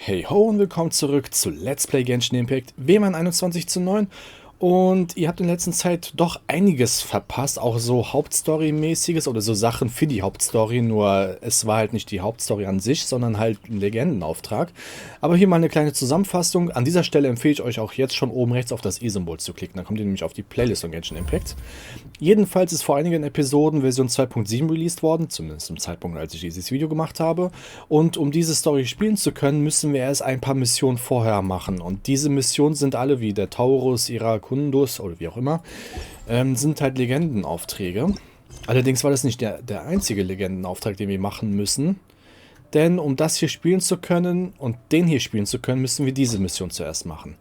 Hey ho und willkommen zurück zu Let's Play Genshin Impact WM 21:9 und ihr habt in letzter Zeit doch einiges verpasst, auch so Hauptstory-mäßiges oder so Sachen für die Hauptstory, nur es war halt nicht die Hauptstory an sich, sondern halt ein Legendenauftrag. Aber hier mal eine kleine Zusammenfassung. An dieser Stelle empfehle ich euch auch jetzt schon oben rechts auf das i-Symbol zu klicken, dann kommt ihr nämlich auf die Playlist von Genshin Impact. Jedenfalls ist vor einigen Episoden Version 2.7 released worden, zumindest zum Zeitpunkt, als ich dieses Video gemacht habe. Und um diese Story spielen zu können, müssen wir erst ein paar Missionen vorher machen. Und diese Missionen sind alle wie der Taurus, Irakundus oder wie auch immer, sind halt Legendenaufträge. Allerdings war das nicht der einzige Legendenauftrag, den wir machen müssen. Denn um das hier spielen zu können und den hier spielen zu können, müssen wir diese Mission zuerst machen.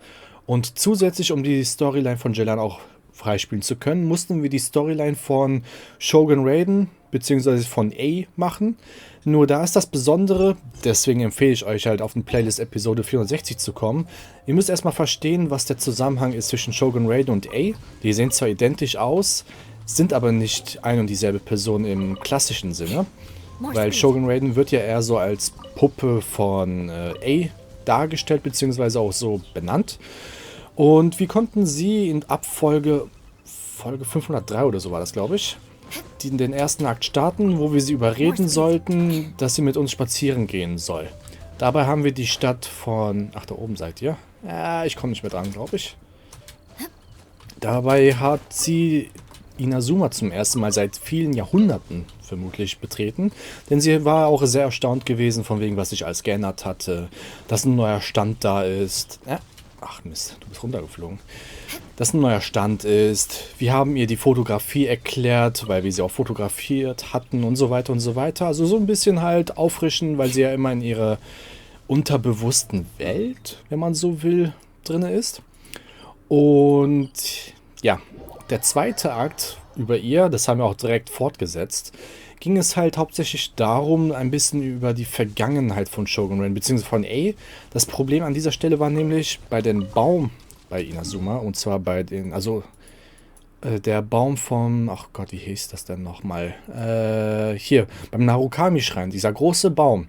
Und zusätzlich, um die Storyline von Jelan auch freispielen zu können, mussten wir die Storyline von Shogun Raiden bzw. von A machen. Nur da ist das Besondere, deswegen empfehle ich euch halt auf den Playlist Episode 64 zu kommen. Ihr müsst erstmal verstehen, was der Zusammenhang ist zwischen Shogun Raiden und A. Die sehen zwar identisch aus, sind aber nicht ein und dieselbe Person im klassischen Sinne. Weil Shogun Raiden wird ja eher so als Puppe von A dargestellt bzw. auch so benannt. Und wir konnten sie in Folge 503 oder so war das, glaube ich, den ersten Akt starten, wo wir sie überreden sollten, dass sie mit uns spazieren gehen soll. Dabei haben wir die Stadt von... Ach, da oben seid ihr? Ja, ich komme nicht mehr dran, glaube ich. Dabei hat sie Inazuma zum ersten Mal seit vielen Jahrhunderten vermutlich betreten, denn sie war auch sehr erstaunt gewesen von wegen, was sich alles geändert hatte, dass ein neuer Stand da ist. Ach Mist, du bist runtergeflogen. Dass ein neuer Stand ist. Wir haben ihr die Fotografie erklärt, weil wir sie auch fotografiert hatten und so weiter und so weiter. Also so ein bisschen halt auffrischen, weil sie ja immer in ihrer unterbewussten Welt, wenn man so will, drin ist. Und ja, der zweite Akt über ihr, das haben wir auch direkt fortgesetzt, ging es halt hauptsächlich darum, ein bisschen über die Vergangenheit von Shogun Raiden, beziehungsweise von A. Das Problem an dieser Stelle war nämlich bei dem Baum bei Inazuma, und zwar bei den, der Baum vom, ach Gott, wie hieß das denn nochmal? Hier, beim Narukami-Schrein, dieser große Baum,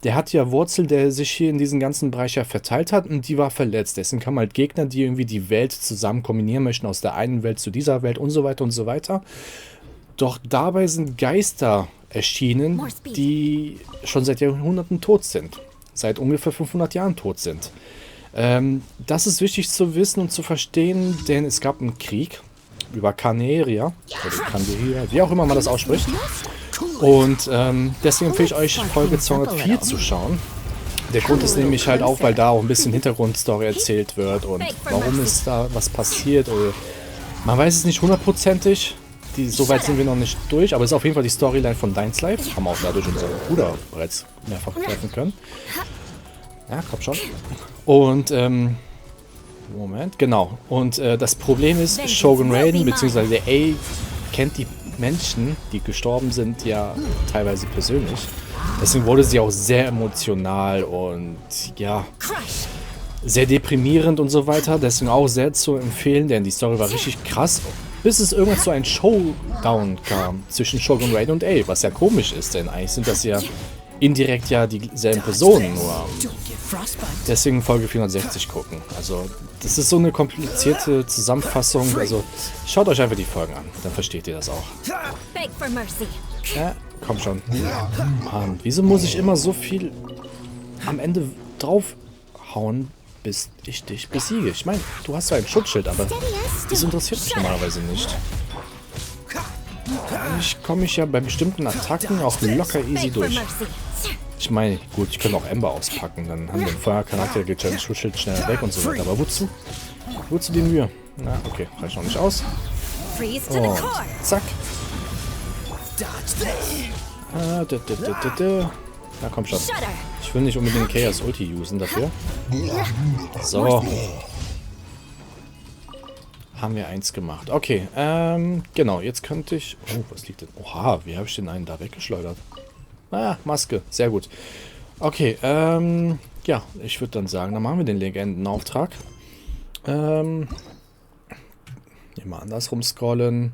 der hat ja Wurzeln, der sich hier in diesen ganzen Bereich ja verteilt hat und die war verletzt. Deswegen kamen halt Gegner, die irgendwie die Welt zusammen kombinieren möchten, aus der einen Welt zu dieser Welt und so weiter und so weiter. Doch dabei sind Geister erschienen, die schon seit Jahrhunderten tot sind. Seit ungefähr 500 Jahren tot sind. Das ist wichtig zu wissen und zu verstehen, denn es gab einen Krieg über Kaneria, oder Kanderia, wie auch immer man das ausspricht. Und deswegen empfehle ich euch, Folge 204 zu schauen. Der Grund ist nämlich halt auch, weil da auch ein bisschen Hintergrundstory erzählt wird und warum ist da was passiert. Oder man weiß es nicht hundertprozentig. So weit sind wir noch nicht durch, aber es ist auf jeden Fall die Storyline von Deins Life. Haben wir auch dadurch unseren Bruder bereits mehrfach treffen können. Ja, komm schon. Und, Moment, genau. Und das Problem ist, Shogun Raiden bzw. der A kennt die Menschen, die gestorben sind, ja teilweise persönlich. Deswegen wurde sie auch sehr emotional und ja, sehr deprimierend und so weiter. Deswegen auch sehr zu empfehlen, denn die Story war richtig krass. Bis es irgendwann zu einem Showdown kam zwischen Shogun Raiden und A, was ja komisch ist, denn eigentlich sind das ja indirekt ja dieselben Personen, nur deswegen Folge 460 gucken. Also das ist so eine komplizierte Zusammenfassung, also schaut euch einfach die Folgen an, dann versteht ihr das auch. Ja, komm schon. Mann, wieso muss ich immer so viel am Ende draufhauen, bis ich dich besiege? Ich meine, du hast ja ein Schutzschild, aber das interessiert mich normalerweise nicht. Eigentlich komme ich ja bei bestimmten Attacken auch locker easy durch. Ich meine, gut, ich könnte auch Ember auspacken, dann haben wir den Feuercharakter, geht ja das Schutzschild schneller weg und so weiter. Aber wozu? Wozu die Mühe? Na, okay, reicht noch nicht aus. Und zack. Na komm schon. Ich will nicht unbedingt Chaos Ulti usen dafür. So. Haben wir eins gemacht. Okay, genau, jetzt könnte ich... Oh, was liegt denn? Oha, wie habe ich den einen da weggeschleudert? Ah, Maske, sehr gut. Okay, ja, ich würde dann sagen, dann machen wir den Legendenauftrag. Hier mal andersrum scrollen.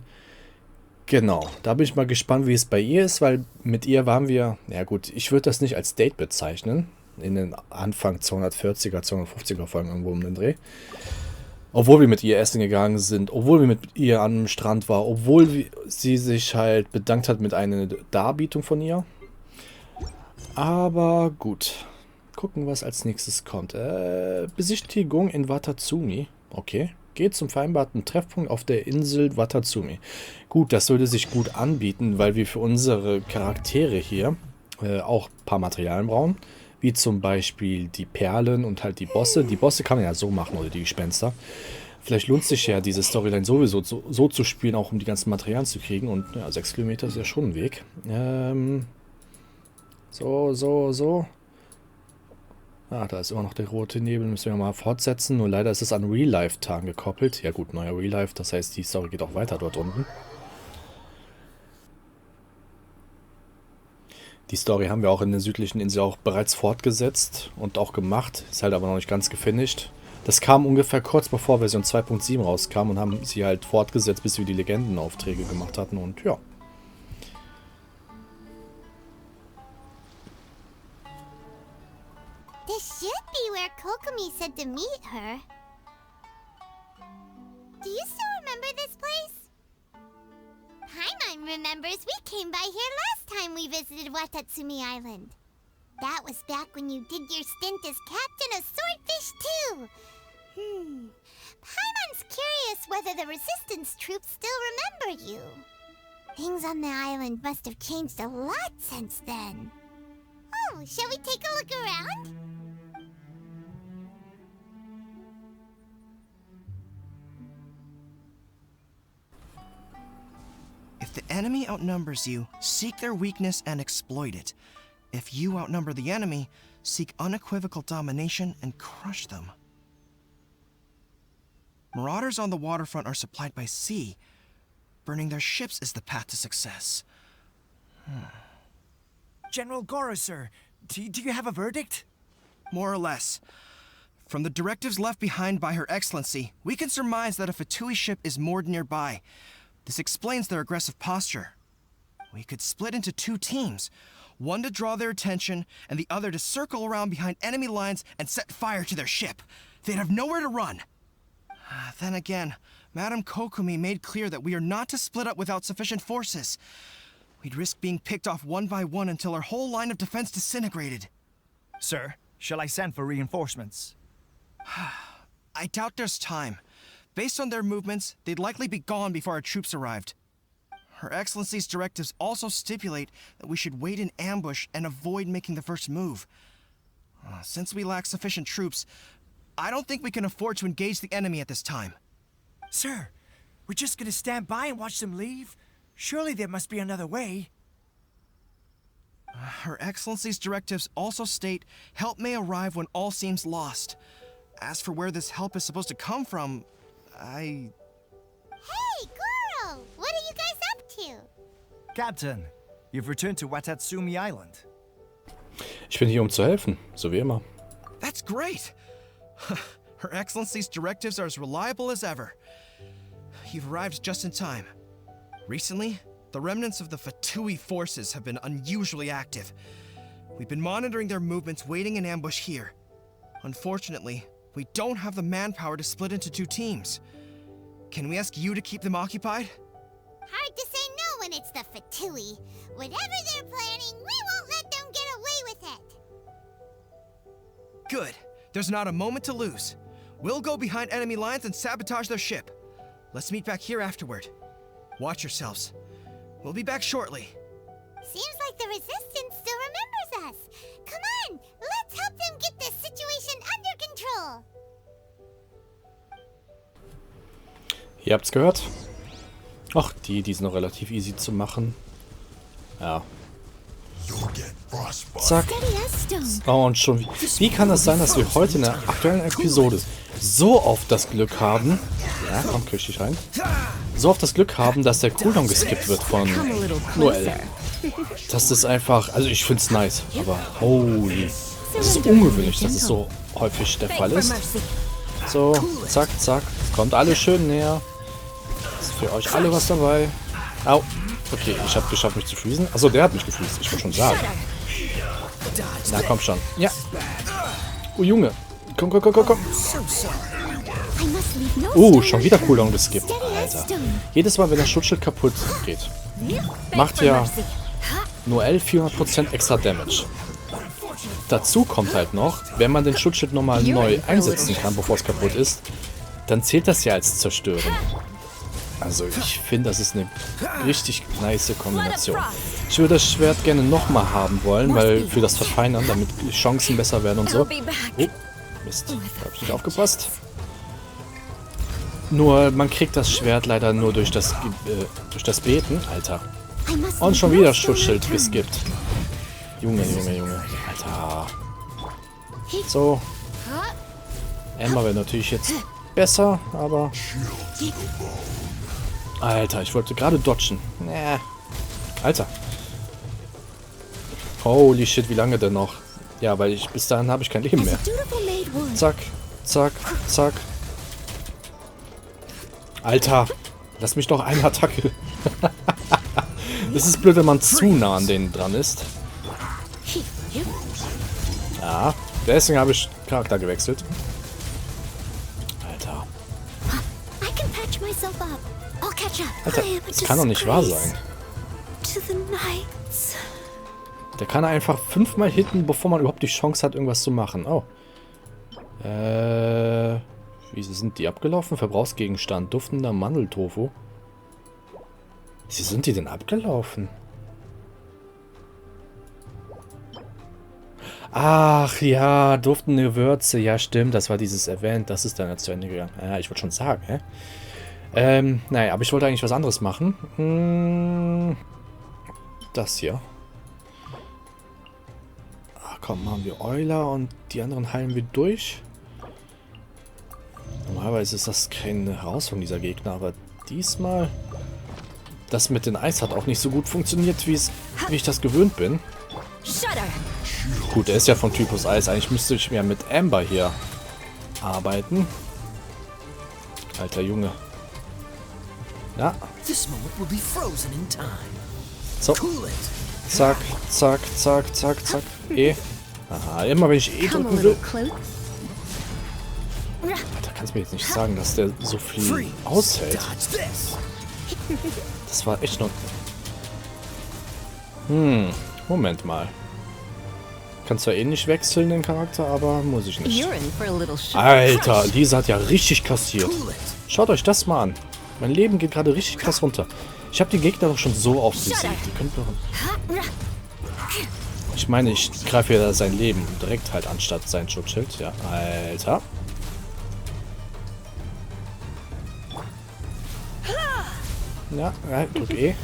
Genau, da bin ich mal gespannt, wie es bei ihr ist, weil mit ihr waren wir... Ja gut, ich würde das nicht als Date bezeichnen. in den Anfang 240er, 250er Folgen irgendwo um den Dreh. Obwohl wir mit ihr essen gegangen sind, obwohl wir mit ihr am Strand waren, obwohl sie sich halt bedankt hat mit einer Darbietung von ihr. Aber gut. Gucken, was als nächstes kommt. Besichtigung in Watasumi. Okay. Geht zum vereinbarten Treffpunkt auf der Insel Watasumi. Gut, das würde sich gut anbieten, weil wir für unsere Charaktere hier auch ein paar Materialien brauchen. Wie zum Beispiel die Perlen und halt die Bosse. Die Bosse kann man ja so machen, oder die Gespenster. Vielleicht lohnt sich ja diese Storyline sowieso so zu spielen, auch um die ganzen Materialien zu kriegen. Und ja, 6 Kilometer ist ja schon ein Weg. So. Ah, da ist immer noch der rote Nebel. Müssen wir mal fortsetzen. Nur leider ist es an Real-Life-Tagen gekoppelt. Ja gut, neuer Real-Life. Das heißt, die Story geht auch weiter dort unten. Die Story haben wir auch in der südlichen Insel auch bereits fortgesetzt und auch gemacht. Ist halt aber noch nicht ganz gefinisht. Das kam ungefähr kurz bevor Version 2.7 rauskam und haben sie halt fortgesetzt, bis wir die Legendenaufträge gemacht hatten. Und ja. This should be where Kokomi said to meet her. Do you still remember this place? Paimon remembers we came by here last time we visited Watasumi Island. That was back when you did your stint as captain of Swordfish too. Paimon's curious whether the resistance troops still remember you. Things on the island must have changed a lot since then. Oh, shall we take a look around? If the enemy outnumbers you, seek their weakness and exploit it. If you outnumber the enemy, seek unequivocal domination and crush them. Marauders on the waterfront are supplied by sea. Burning their ships is the path to success. General Goro, sir, do you have a verdict? More or less. From the directives left behind by Her Excellency, we can surmise that a Fatui ship is moored nearby. This explains their aggressive posture. We could split into 2 teams, one to draw their attention, and the other to circle around behind enemy lines and set fire to their ship. They'd have nowhere to run. Then again, Madame Kokomi made clear that we are not to split up without sufficient forces. We'd risk being picked off one by one until our whole line of defense disintegrated. Sir, shall I send for reinforcements? I doubt there's time. Based on their movements, they'd likely be gone before our troops arrived. Her Excellency's directives also stipulate that we should wait in ambush and avoid making the first move. Since we lack sufficient troops, I don't think we can afford to engage the enemy at this time. Sir, we're just gonna stand by and watch them leave? Surely there must be another way. Her Excellency's directives also state help may arrive when all seems lost. As for where this help is supposed to come from, Hey, Goro! What are you guys up to? Captain, you've returned to Watasumi Island. Ich bin hier, um zu helfen, so wie immer. That's great! Her Excellency's directives are as reliable as ever. You've arrived just in time. Recently, the remnants of the Fatui forces have been unusually active. We've been monitoring their movements, waiting in ambush here. Unfortunately, we don't have the manpower to split into 2 teams. Can we ask you to keep them occupied? Hard to say no when it's the Fatui. Whatever they're planning, we won't let them get away with it. Good. There's not a moment to lose. We'll go behind enemy lines and sabotage their ship. Let's meet back here afterward. Watch yourselves. We'll be back shortly. Seems like the Resistance still remembers us. Come on, let's help them get this situation under control. Ihr habt's gehört. Ach, die sind noch relativ easy zu machen. Ja. Zack. Oh, und schon. Wie kann es sein, dass wir heute in der aktuellen Episode so oft das Glück haben... Ja, komm, krieg dich rein. So oft das Glück haben, dass der Cooldown geskippt wird von Noel. Das ist einfach... Also ich find's nice, aber holy... Das ist ungewöhnlich, dass es so häufig der Fall ist. So, zack, zack. Kommt alle schön näher. Ist für euch alle was dabei. Au. Okay, ich habe geschafft, mich zu freezen. Achso, der hat mich gefreezed. Ich wollte schon sagen. Na, komm schon. Ja. Oh, Junge. Komm, komm, komm, komm, komm. Schon wieder Cooldown geskippt. Alter. Jedes Mal, wenn das Schutzschild kaputt geht, macht ja nur 400% extra Damage. Dazu kommt halt noch, wenn man den Schutzschild nochmal neu einsetzen kann, bevor es kaputt ist, dann zählt das ja als Zerstören. Also ich finde, das ist eine richtig nice Kombination. Ich würde das Schwert gerne nochmal haben wollen, weil für das Verfeinern, damit die Chancen besser werden und so. Oh, Mist, hab ich nicht aufgepasst. Nur, man kriegt das Schwert leider nur durch das Beten. Alter. Und schon wieder Schutzschild geskippt. Junge, Junge, Junge. Alter. So. Emma wäre natürlich jetzt besser, aber... Alter, ich wollte gerade dodgen. Nee. Alter. Holy shit, wie lange denn noch? Ja, weil bis dahin habe ich kein Leben mehr. Zack, zack, zack. Alter, lass mich doch eine Attacke. Das ist blöd, wenn man zu nah an denen dran ist. Ja, deswegen habe ich Charakter gewechselt. Alter. Alter, das kann doch nicht wahr sein. Der kann einfach 5-mal hitten, bevor man überhaupt die Chance hat, irgendwas zu machen. Oh. Wie sind die abgelaufen? Verbrauchsgegenstand. Duftender Mandeltofu. Wie sind die denn abgelaufen? Ach ja, duftende Gewürze. Ja, stimmt. Das war dieses Event. Das ist dann jetzt zu Ende gegangen. Ja, ich wollte schon sagen, hä? Naja, aber ich wollte eigentlich was anderes machen. Das hier. Ach komm, machen wir Euler und die anderen heilen wir durch. Normalerweise ist das keine Herausforderung, dieser Gegner, aber diesmal... Das mit dem Eis hat auch nicht so gut funktioniert, wie ich das gewöhnt bin. Gut, er ist ja von Typus Eis. Eigentlich müsste ich ja mit Amber hier arbeiten. Alter Junge. Ja. So. Zack, zack, zack, zack, zack. Aha, immer wenn ich drücken will. Alter, kannst du mir jetzt nicht sagen, dass der so viel aushält. Das war echt noch... Moment mal. Kann zwar eh nicht wechseln, den Charakter, aber muss ich nicht. Alter, Diese hat ja richtig kassiert. Schaut euch das mal an. Mein Leben geht gerade richtig krass runter. Ich habe die Gegner doch schon so oft besiegt. Die können doch... Ich meine, ich greife ja sein Leben direkt halt anstatt sein Schutzschild. Ja, Alter. Ja, drück E.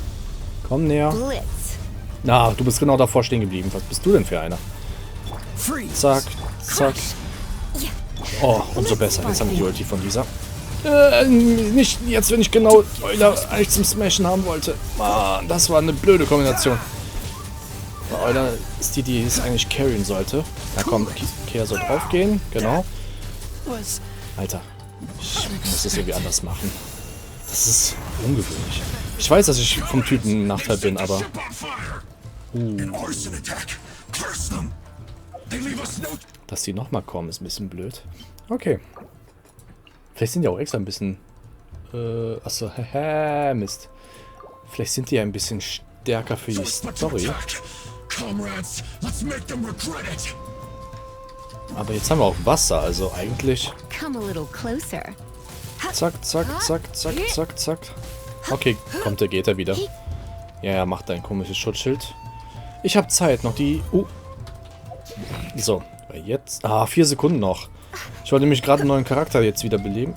Komm näher. Na, du bist genau davor stehen geblieben. Was bist du denn für einer? Zack, zack. Oh, umso besser. Jetzt haben wir die Ulti von dieser. Nicht jetzt, wenn ich genau Euler eigentlich zum Smashen haben wollte. Mann, das war eine blöde Kombination. Euler ist die es eigentlich carryen sollte. Na komm, Kehr soll drauf gehen. Genau. Alter. Ich muss das irgendwie anders machen. Das ist ungewöhnlich. Ich weiß, dass ich vom Typen ein Nachteil bin, aber... Dass die nochmal kommen, ist ein bisschen blöd. Okay. Vielleicht sind die auch extra ein bisschen... achso, Mist. Vielleicht sind die ja ein bisschen stärker für die Story. Aber jetzt haben wir auch Wasser, also eigentlich... Zack, zack, zack, zack, zack, zack. Okay, geht er wieder. Ja, macht ein komisches Schutzschild. Ich habe Zeit, noch die... So, jetzt... 4 Sekunden noch. Ich wollte nämlich gerade einen neuen Charakter jetzt wieder beleben.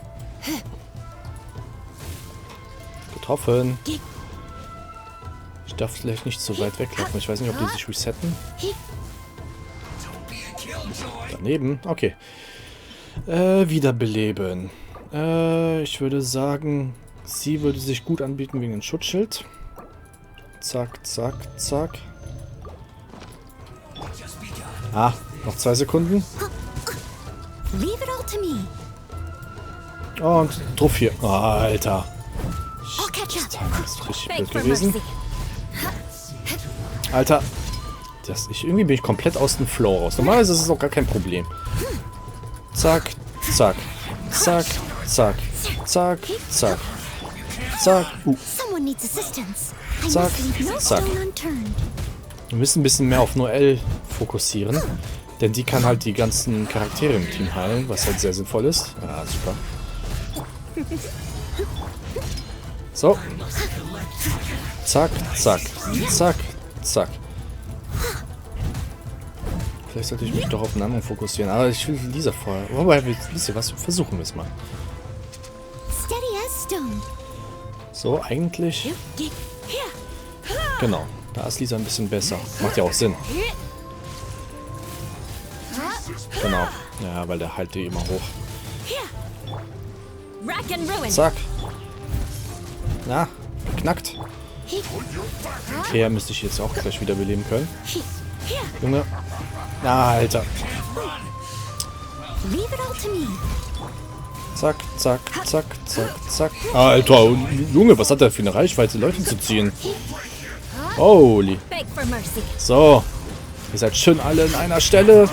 Getroffen. Ich darf vielleicht nicht so weit weglaufen. Ich weiß nicht, ob die sich resetten. Daneben. Okay. Wiederbeleben. Ich würde sagen, sie würde sich gut anbieten wegen dem Schutzschild. Zack, zack, zack. Noch 2 Sekunden. Und Truff hier. Alter. Das Timing ist richtig blöd gewesen. Alter. Irgendwie bin ich komplett aus dem Flow raus. Normalerweise ist es auch gar kein Problem. Zack, zack, zack, zack, zack, zack, zack, zack, zack. Wir müssen ein bisschen mehr auf nur L fokussieren. Denn die kann halt die ganzen Charaktere im Team heilen, was halt sehr sinnvoll ist. Ja, super. So. Zack, zack, zack, zack. Vielleicht sollte ich mich doch auf einen anderen fokussieren. Aber ich will Lisa vorher. Wobei, wisst ihr was? Versuchen wir es mal. So, eigentlich. Genau. Da ist Lisa ein bisschen besser. Macht ja auch Sinn. Genau. Ja, weil der heilt die immer hoch. Zack. Na, knackt. Okay, ja, müsste ich jetzt auch gleich wieder beleben können. Junge. Na, Alter. Zack, zack, zack, zack, zack. Alter, Junge, was hat der für eine Reichweite, Leute zu ziehen? Holy. So. Ihr seid schön alle in einer Stelle.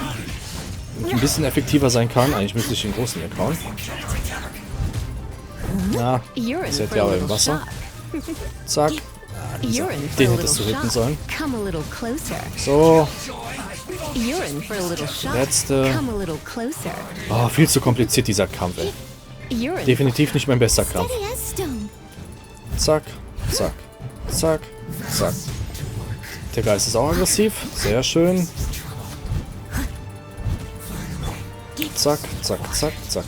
Wenn ich ein bisschen effektiver sein kann. Eigentlich müsste ich den großen weghauen. Na, ihr seid ja aber im Wasser. Zack. Den hättest du hitten sollen. So. Letzte. Oh, viel zu kompliziert dieser Kampf, ey. Definitiv nicht mein bester Kampf. Zack, zack, zack, zack. Der Geist ist auch aggressiv. Sehr schön. Zack, zack, zack, zack.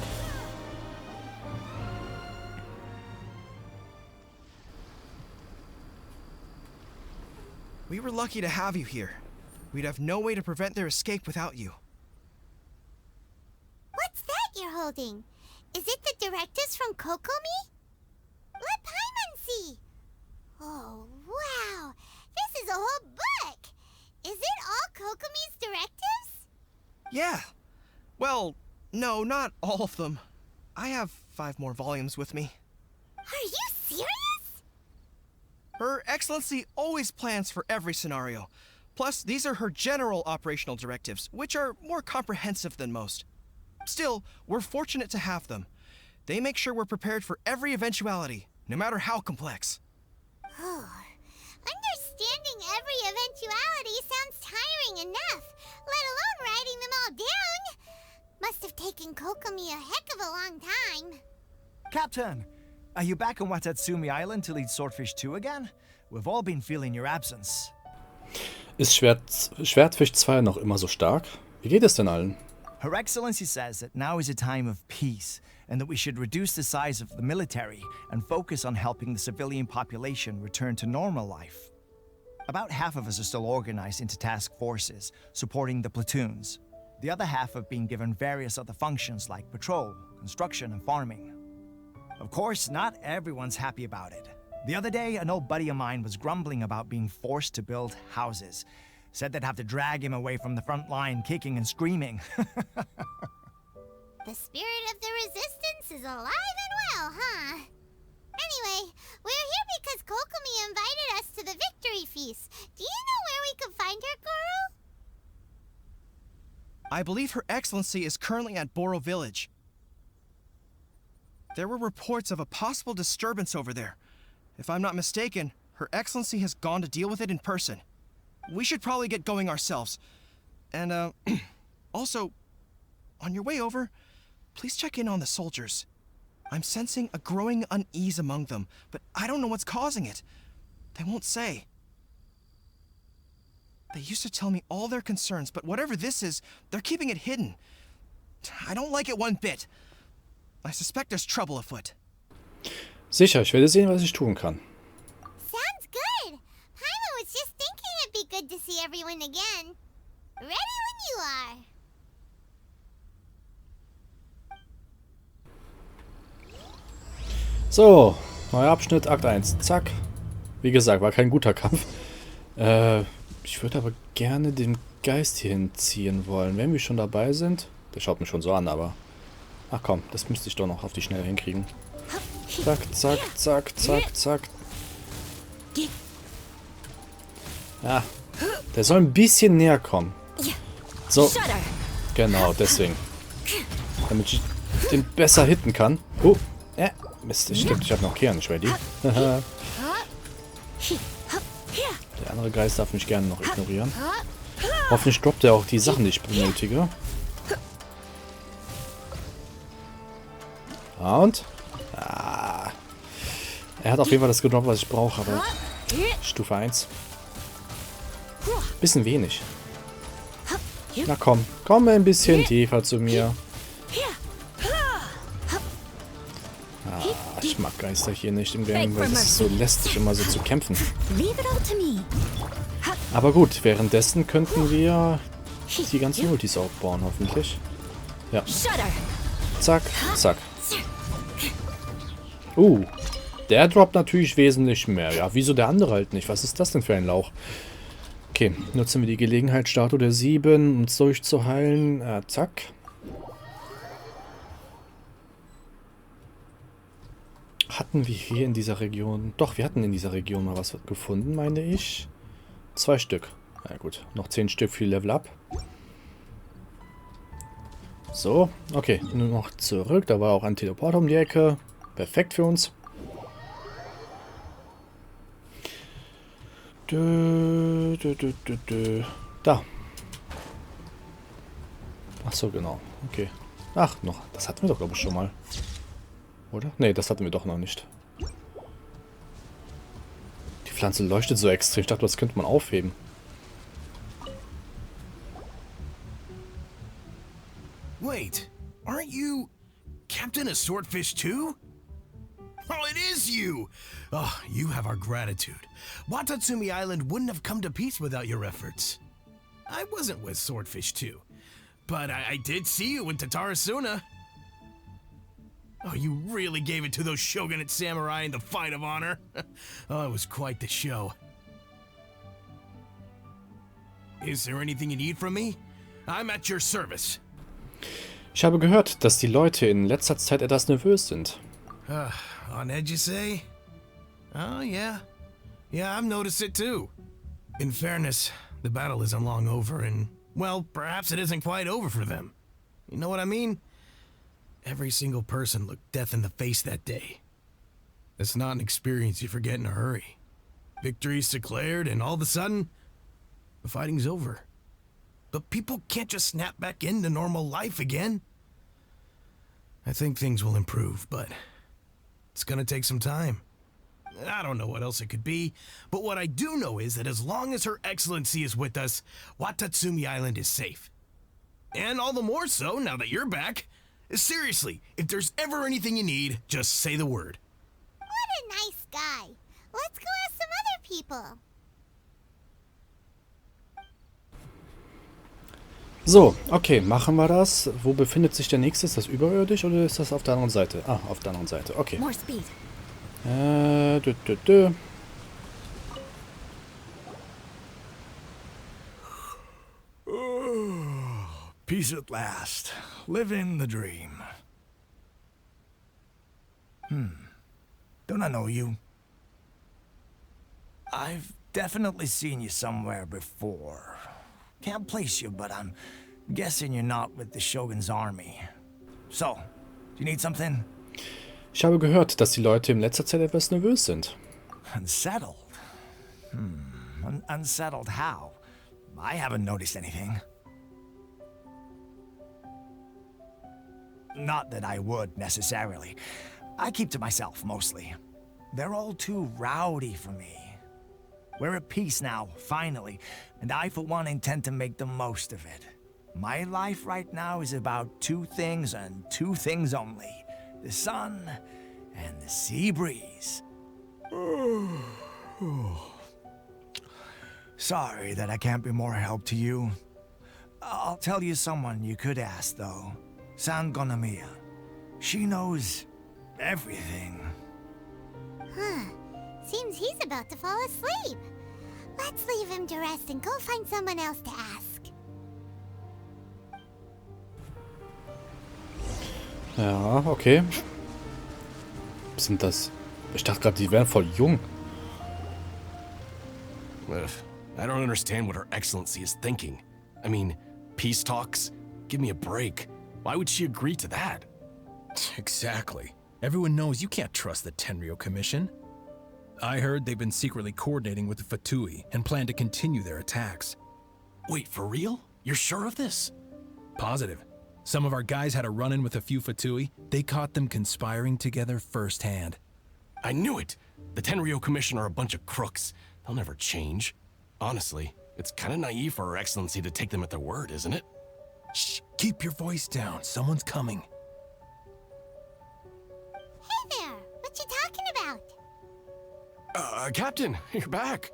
We were lucky to have you here. We'd have no way to prevent their escape without you. What's that you're holding? Is it the directives from Kokomi? Let Paimon see. Oh, wow. This is a whole book. Is it all Kokomi's directives? Yeah. Well, no, not all of them. I have 5 more volumes with me. Are you serious? Her Excellency always plans for every scenario. Plus, these are her general operational directives, which are more comprehensive than most. Still, we're fortunate to have them. They make sure we're prepared for every eventuality, no matter how complex. Oh, understanding every eventuality sounds tiring enough, let alone writing them all down. Must have taken Kokomi a heck of a long time. Captain, are you back on Watasumi Island to lead Swordfish 2 again? We've all been feeling your absence. Ist Schwertfisch 2 noch immer so stark? Wie geht es denn allen? Her Excellency says that now is a time of peace, and that we should reduce the size of the military and focus on helping the civilian population return to normal life. About half of us are still organized into task forces, supporting the platoons. The other half have been given various other functions like patrol, construction, and farming. Of course, not everyone's happy about it. The other day, an old buddy of mine was grumbling about being forced to build houses. Said they'd have to drag him away from the front line, kicking and screaming. The spirit of the resistance is alive and well, huh? Anyway, we're here because Kokomi invited us to the victory feast. Do you know where we could find her, Goro? I believe Her Excellency is currently at Boro Village. There were reports of a possible disturbance over there. If I'm not mistaken, Her Excellency has gone to deal with it in person. We should probably get going ourselves. And, also, on your way over, please check in on the soldiers. I'm sensing a growing unease among them, but I don't know what's causing it. They won't say. They used to tell me all their concerns, but whatever this is, they're keeping it hidden. I don't like it one bit. I suspect there's trouble afoot. Sicher, ich werde sehen, was ich tun kann. Sounds good. Paimon was just thinking it'd be good to see everyone again. Ready when you are. So, neuer Abschnitt, Akt 1. Zack. Wie gesagt, war kein guter Kampf. Ich würde aber gerne den Geist hier hinziehen wollen. Wenn wir schon dabei sind. Der schaut mich schon so an, aber... Ach komm, das müsste ich doch noch auf die Schnelle hinkriegen. Zack, zack, zack, zack, zack. Ja. Der soll ein bisschen näher kommen. So. Genau, deswegen. Damit ich den besser hitten kann. Oh. Mist, stimmt, ich habe noch Kern, nicht ready. Der andere Geist darf mich gerne noch ignorieren. Hoffentlich droppt er auch die Sachen, die ich benötige. Und? Er hat auf jeden Fall das gedroppt, was ich brauche, aber Stufe 1. Bisschen wenig. Na komm, komm ein bisschen tiefer zu mir. Ich mag Geister hier nicht im Game, weil es ist so lästig, immer so zu kämpfen. Aber gut, währenddessen könnten wir die ganzen Ultis aufbauen, hoffentlich. Ja. Zack, zack. Der droppt natürlich wesentlich mehr. Ja, wieso der andere halt nicht? Was ist das denn für ein Lauch? Okay, nutzen wir die Gelegenheit, Statue der 7, um uns durchzuheilen. Zack. Hatten wir hier in dieser Region... Doch, wir hatten in dieser Region mal was gefunden, meine ich. 2 Stück. Na gut, noch 10 Stück für Level Up. So, okay, nur noch zurück. Da war auch ein Teleporter um die Ecke. Perfekt für uns. Da. Ach so, genau. Okay. Ach, noch. Das hatten wir doch, glaube ich, schon mal. Oder? Nee, das hatten wir doch noch nicht. Die Pflanze leuchtet so extrem. Ich dachte, das könnte man aufheben. Wait, aren't you Captain of Swordfish too? Oh, it is you! Oh, you have our gratitude. Watasumi Island wouldn't have come to peace without your efforts. I wasn't with Swordfish too, but I did see you in Tatarasuna. Oh, you really gave it to those shogunate samurai in the fight of honor. Oh, it was quite the show. Is there anything you need from me? I'm at your service. Ich habe gehört, dass die Leute in letzter Zeit etwas nervös sind. On edge, you say? Oh, yeah. Yeah, I've noticed it too. In fairness, the battle isn't long over, and, well, perhaps it isn't quite over for them. You know what I mean? Every single person looked death in the face that day. It's not an experience you forget in a hurry. Victory's declared, and all of a sudden, the fighting's over. But people can't just snap back into normal life again. I think things will improve, but it's gonna take some time. I don't know what else it could be, but what I do know is that as long as Her Excellency is with us, Watatsumi Island is safe. And all the more so now that you're back. Seriously, if there's ever anything you need, just say the word. What a nice guy. Let's go ask some other people. So, okay, machen wir das. Wo befindet sich der nächste? Ist das überirdisch oder ist das auf der anderen Seite? Ah, auf der anderen Seite. Okay. More speed. Peace at last. Living the dream. Don't I know you? I've definitely seen you somewhere before. Can't place you, but I'm guessing you're not with the Shogun's army. So, do you need something? Ich habe gehört, dass die Leute in letzter Zeit etwas nervös sind. Unsettled? Unsettled how? I haven't noticed anything. Not that I would, necessarily. I keep to myself, mostly. They're all too rowdy for me. We're at peace now, finally, and I, for one, intend to make the most of it. My life right now is about 2 things and 2 things only. The sun and the sea breeze. Sorry that I can't be more help to you. I'll tell you someone you could ask, though. Sangonomiya. She knows everything. Huh. Seems he's about to fall asleep. Let's leave him to rest and go find someone else to ask. Ja, okay. Was sind das? Ich dachte gerade, die wären voll jung. I don't understand what Her Excellency is thinking. I mean, peace talks? Give me a break. Why would she agree to that? Exactly. Everyone knows you can't trust the Tenryou Commission. I heard they've been secretly coordinating with the Fatui and plan to continue their attacks. Wait, for real? You're sure of this? Positive. Some of our guys had a run-in with a few Fatui. They caught them conspiring together firsthand. I knew it! The Tenryou Commission are a bunch of crooks. They'll never change. Honestly, it's kind of naive for Her Excellency to take them at their word, isn't it? Shh, keep your voice down. Someone's coming. Hey there, what you talking about? Captain, you're back.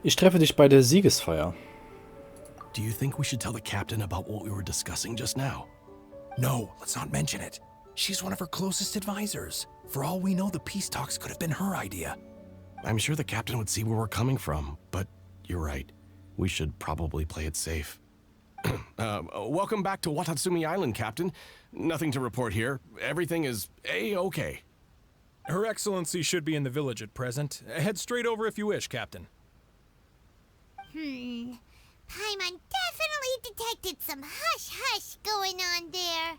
Ich treffe dich bei der Siegesfeier. Do you think we should tell the captain about what we were discussing just now? No, let's not mention it. She's one of her closest advisors. For all we know, the peace talks could have been her idea. I'm sure the captain would see where we're coming from, but you're right. We should probably play it safe. Welcome back to Watasumi Island, Captain. Nothing to report here. Everything is A-okay. Her Excellency should be in the village at present. Head straight over if you wish, Captain. Paimon definitely detected some hush-hush going on there.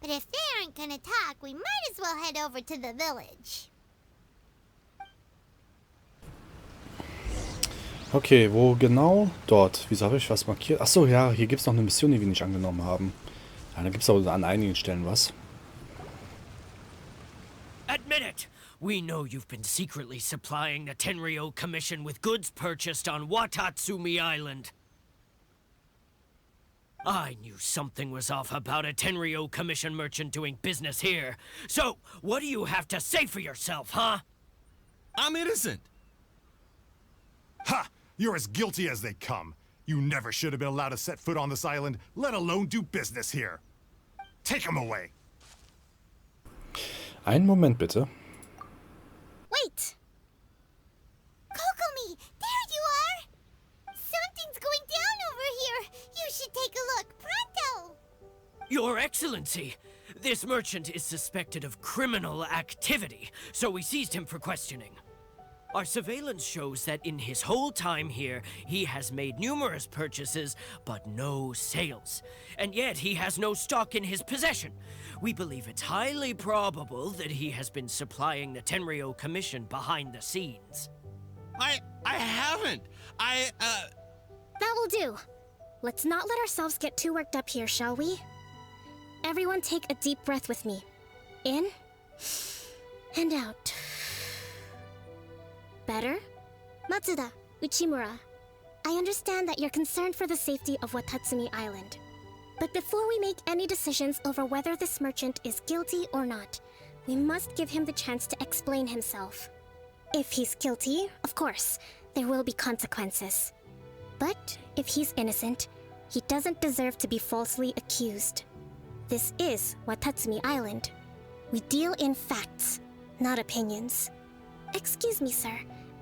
But if they aren't gonna talk, we might as well head over to the village. Okay, wo genau? Dort. Wieso habe ich was markiert? Achso, ja, hier gibt es noch eine Mission, die wir nicht angenommen haben. Ja, da gibt es auch an einigen Stellen was. Admit it! We know you've been secretly supplying the Tenryou Commission with goods purchased on Watasumi Island. I knew something was off about a Tenryou Commission merchant doing business here. So, what do you have to say for yourself, huh? I'm innocent. Ha! You're as guilty as they come. You never should have been allowed to set foot on this island, let alone do business here. Take him away. Einen Moment bitte. Wait! Kokomi, there you are! Something's going down over here. You should take a look, pronto! Your Excellency, this merchant is suspected of criminal activity, so we seized him for questioning. Our surveillance shows that in his whole time here, he has made numerous purchases, but no sales. And yet he has no stock in his possession. We believe it's highly probable that he has been supplying the Tenryou Commission behind the scenes. I haven't. That will do. Let's not let ourselves get too worked up here, shall we? Everyone take a deep breath with me. In and out. Better? Matsuda, Uchimura, I understand that you're concerned for the safety of Watatsumi Island. But before we make any decisions over whether this merchant is guilty or not, we must give him the chance to explain himself. If he's guilty, of course, there will be consequences. But if he's innocent, he doesn't deserve to be falsely accused. This is Watatsumi Island. We deal in facts, not opinions. Excuse me, sir.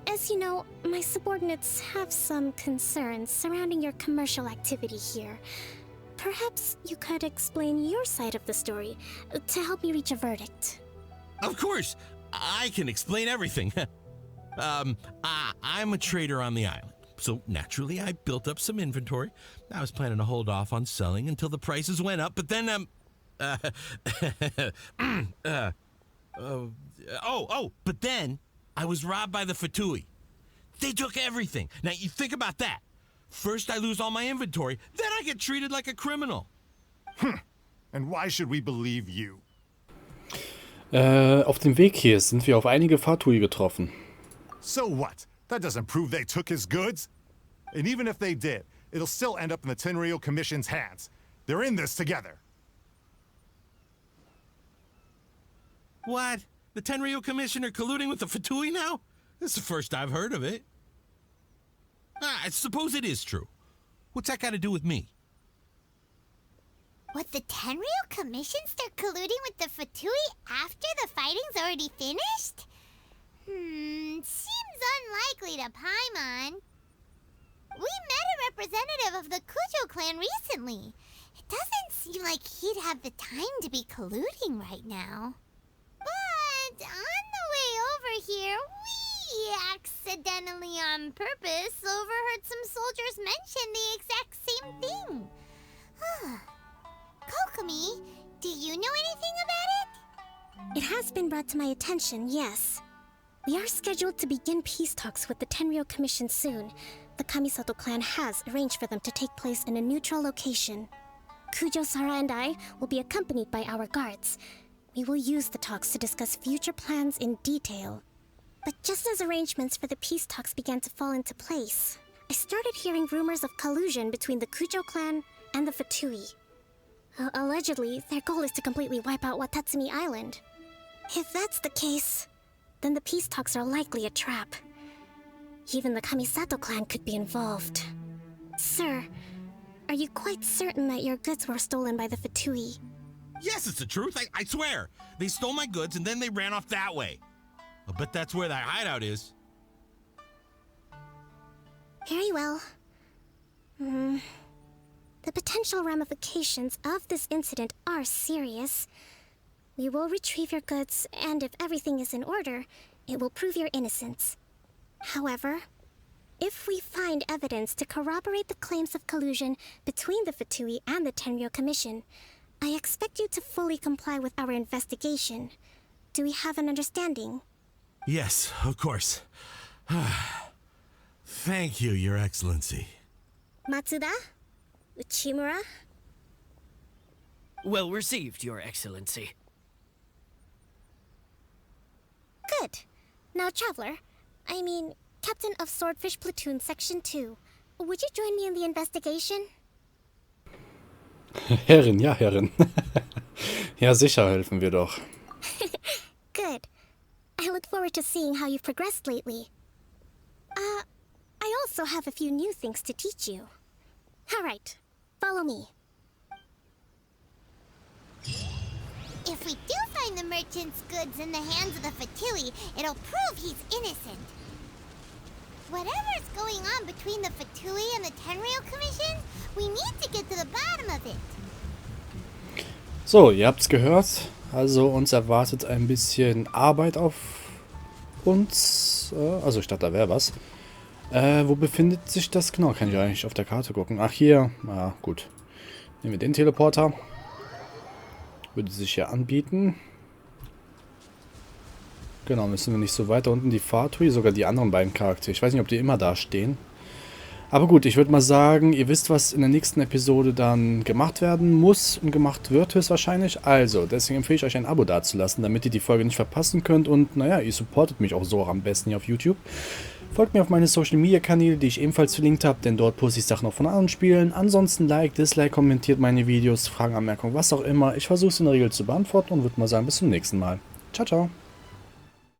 As you know, my subordinates have some concerns surrounding your commercial activity here. Perhaps you could explain your side of the story to help me reach a verdict. Of course, I can explain everything. I'm a trader on the island, so naturally I built up some inventory. I was planning to hold off on selling until the prices went up, but then, but then I was robbed by the Fatui. They took everything. Now, you think about that. First I lose all my inventory, then I get treated like a criminal. And why should we believe you? Auf dem Weg hier sind wir auf einige Fatui getroffen. So what? That doesn't prove they took his goods. And even if they did, it'll still end up in the Tenryou Commission's hands. They're in this together. What? The Tenryou Commission are colluding with the Fatui now? This is the first I've heard of it. I suppose it is true. What's that got to do with me? Would the Tenryou Commission start colluding with the Fatui after the fighting's already finished? Seems unlikely to Paimon. We met a representative of the Kujo clan recently. It doesn't seem like he'd have the time to be colluding right now. But on the way over here, we he accidentally on purpose overheard some soldiers mention the exact same thing. Kokomi, do you know anything about it? It has been brought to my attention, yes. We are scheduled to begin peace talks with the Tenryou Commission soon. The Kamisato clan has arranged for them to take place in a neutral location. Kujo-Sara and I will be accompanied by our guards. We will use the talks to discuss future plans in detail. But just as arrangements for the peace talks began to fall into place, I started hearing rumors of collusion between the Kujo clan and the Fatui. Allegedly, their goal is to completely wipe out Watasumi Island. If that's the case, then the peace talks are likely a trap. Even the Kamisato clan could be involved. Sir, are you quite certain that your goods were stolen by the Fatui? Yes, it's the truth. I swear. They stole my goods and then they ran off that way. I bet that's where that hideout is. Very well. The potential ramifications of this incident are serious. We will retrieve your goods, and if everything is in order, it will prove your innocence. However, if we find evidence to corroborate the claims of collusion between the Fatui and the Tenryou Commission, I expect you to fully comply with our investigation. Do we have an understanding? Yes, of course. Thank you, Your Excellency. Matsuda? Uchimura? Well received, Your Excellency. Good. Now, Traveler, Captain of Swordfish Platoon Section 2, would you join me in the investigation? Herrin, ja, Herrin. Ja, sicher helfen wir doch. Good. I look forward to seeing how you've progressed lately. I also have a few new things to teach you. Alright, follow me. If we do find the merchant's goods in the hands of the Fatui, it'll prove he's innocent. Whatever's going on between the Fatui and the Tenryou Commission, we need to get to the bottom of it. So, ihr habt's gehört. Also uns erwartet ein bisschen Arbeit auf uns. Also ich dachte, da wäre was. Wo befindet sich das genau? Kann ich eigentlich auf der Karte gucken. Ach, hier. Ah, gut. Nehmen wir den Teleporter. Würde sich ja anbieten. Genau, müssen wir nicht so weiter unten. Die Fatui, sogar die anderen beiden Charaktere. Ich weiß nicht, ob die immer da stehen. Aber gut, ich würde mal sagen, ihr wisst, was in der nächsten Episode dann gemacht werden muss und gemacht wird höchstwahrscheinlich. Also, deswegen empfehle ich euch ein Abo dazulassen, damit ihr die Folge nicht verpassen könnt. Und naja, ihr supportet mich auch so am besten hier auf YouTube. Folgt mir auf meine Social Media Kanäle, die ich ebenfalls verlinkt habe, denn dort poste ich Sachen auch von anderen Spielen. Ansonsten Like, Dislike, kommentiert meine Videos, Fragen, Anmerkungen, was auch immer. Ich versuche es in der Regel zu beantworten und würde mal sagen, bis zum nächsten Mal. Ciao, ciao.